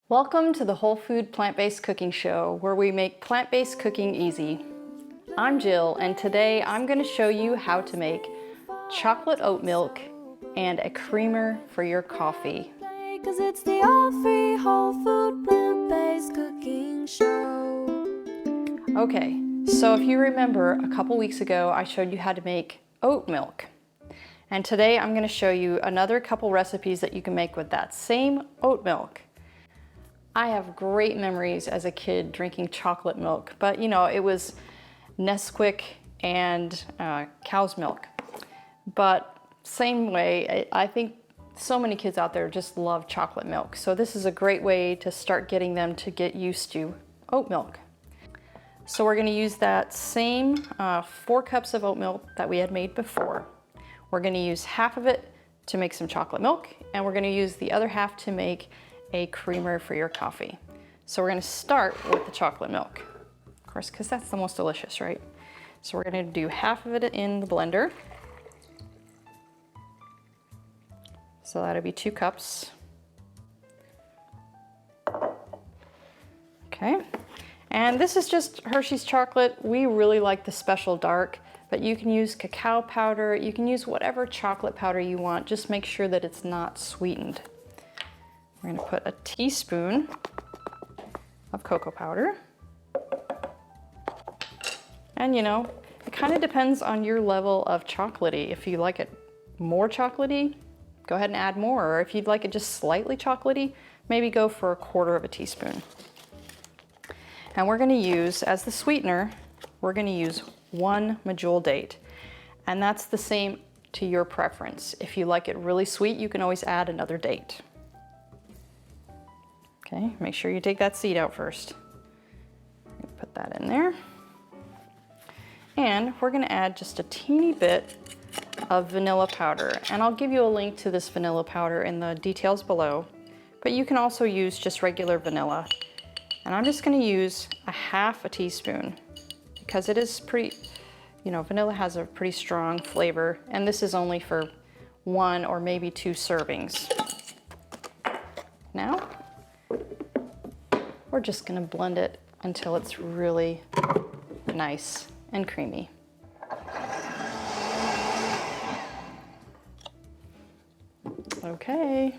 Welcome to the Whole Food Plant-Based Cooking Show, where we make plant-based cooking easy. I'm Jill, and today I'm going to show you how to make chocolate oat milk and a creamer for your coffee. 'Cause it's the all-free whole food plant-based cooking show. Okay, so if you remember, a couple weeks ago I showed you how to make oat milk. And today I'm going to show you another couple recipes that you can make with that same oat milk. I have great memories as a kid drinking chocolate milk, but you know, it was Nesquik and cow's milk. But same way, I think so many kids out there just love chocolate milk. So this is a great way to start getting them to get used to oat milk. So we're gonna use that same 4 cups of oat milk that we had made before. We're gonna use half of it to make some chocolate milk, and we're gonna use the other half to make a creamer for your coffee. So we're gonna start with the chocolate milk, of course, because that's the most delicious, right? So we're gonna do half of it in the blender. So that'll be 2 cups. Okay, and this is just Hershey's chocolate. We really like the special dark, but you can use cacao powder, you can use whatever chocolate powder you want. Just make sure that it's not sweetened. We're gonna put a teaspoon of cocoa powder. And you know, it kind of depends on your level of chocolatey. If you like it more chocolatey, go ahead and add more. Or if you'd like it just slightly chocolatey, maybe go for 1/4 of a teaspoon. And we're gonna use, as the sweetener, we're gonna use 1 medjool date. And that's the same to your preference. If you like it really sweet, you can always add another date. Okay, make sure you take that seed out first. Put that in there. And we're gonna add just a teeny bit of vanilla powder. And I'll give you a link to this vanilla powder in the details below. But you can also use just regular vanilla. And I'm just gonna use 1/2 teaspoon because it is pretty, you know, vanilla has a pretty strong flavor. And this is only for 1 or maybe 2 servings. Now, we're just gonna blend it until it's really nice and creamy. Okay.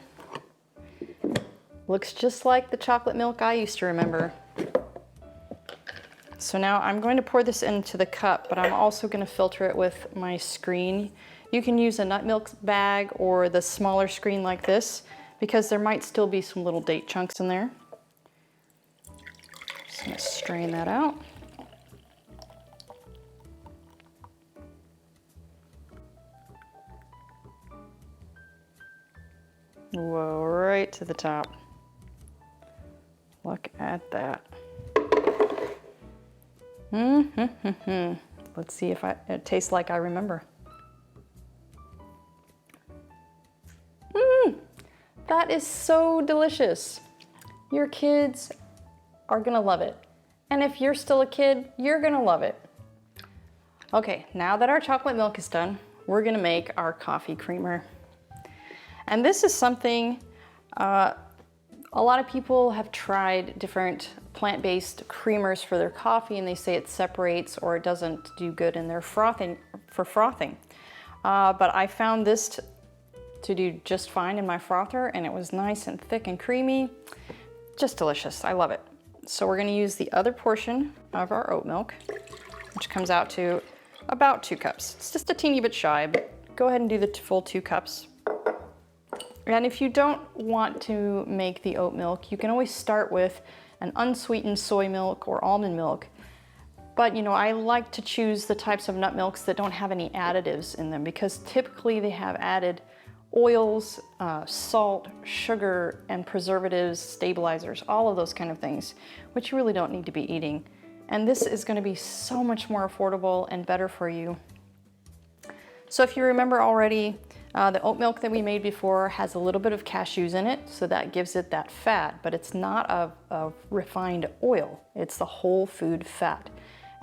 Looks just like the chocolate milk I used to remember. So now I'm going to pour this into the cup, but I'm also gonna filter it with my screen. You can use a nut milk bag or the smaller screen like this, because there might still be some little date chunks in there. Just gonna strain that out. Whoa, right to the top. Look at that. Let's see if it tastes like I remember. That is so delicious. Your kids are gonna love it. And if you're still a kid, you're gonna love it. Okay, now that our chocolate milk is done, we're gonna make our coffee creamer. And this is something, a lot of people have tried different plant-based creamers for their coffee, and they say it separates or it doesn't do good in their frothing. But I found this to do just fine in my frother, and it was nice and thick and creamy. Just delicious, I love it. So we're gonna use the other portion of our oat milk, which comes out to about 2 cups. It's just a teeny bit shy, but go ahead and do the full 2 cups. And if you don't want to make the oat milk, you can always start with an unsweetened soy milk or almond milk. But you know, I like to choose the types of nut milks that don't have any additives in them, because typically they have added oils, salt, sugar, and preservatives, stabilizers, all of those kind of things, which you really don't need to be eating. And this is gonna be so much more affordable and better for you. So if you remember already, the oat milk that we made before has a little bit of cashews in it, so that gives it that fat, but it's not a refined oil, it's the whole food fat.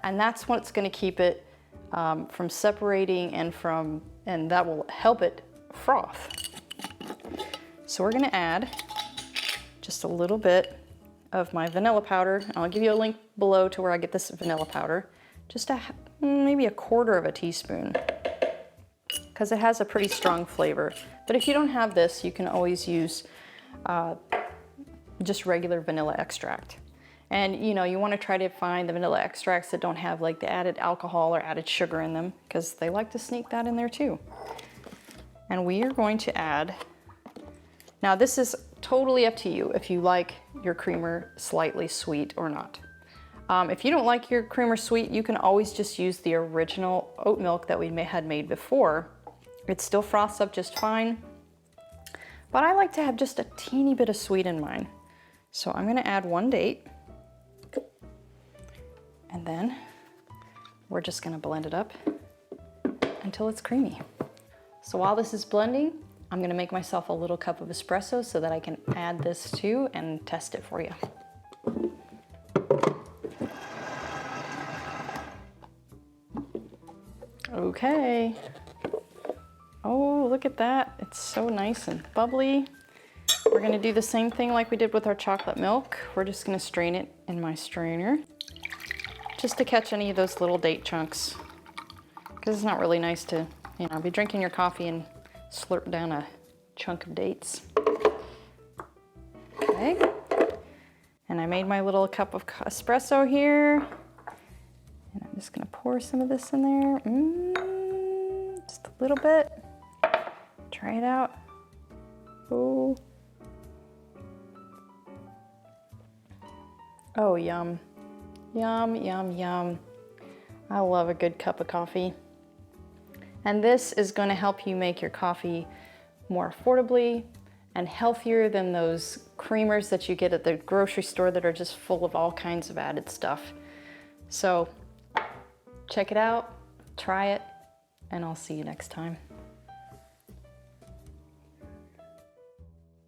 And that's what's gonna keep it from separating and that will help it froth. So we're gonna add just a little bit of my vanilla powder. I'll give you a link below to where I get this vanilla powder. Just maybe a quarter of a teaspoon, because it has a pretty strong flavor. But if you don't have this, you can always use just regular vanilla extract. And you know, you want to try to find the vanilla extracts that don't have like the added alcohol or added sugar in them, because they like to sneak that in there too. And we are going to add, now this is totally up to you if you like your creamer slightly sweet or not. If you don't like your creamer sweet, you can always just use the original oat milk that we had made before. It still froths up just fine, but I like to have just a teeny bit of sweet in mine. So I'm gonna add 1 date, and then we're just gonna blend it up until it's creamy. So while this is blending, I'm gonna make myself a little cup of espresso so that I can add this too and test it for you. Okay. Oh, look at that. It's so nice and bubbly. We're gonna do the same thing like we did with our chocolate milk. We're just gonna strain it in my strainer just to catch any of those little date chunks, because it's not really nice to, you know, be drinking your coffee and slurp down a chunk of dates. Okay. And I made my little cup of espresso here. And I'm just gonna pour some of this in there. Just a little bit. Try it out. Oh. Oh, yum. Yum, yum, yum. I love a good cup of coffee. And this is going to help you make your coffee more affordably and healthier than those creamers that you get at the grocery store that are just full of all kinds of added stuff. So check it out, try it, and I'll see you next time.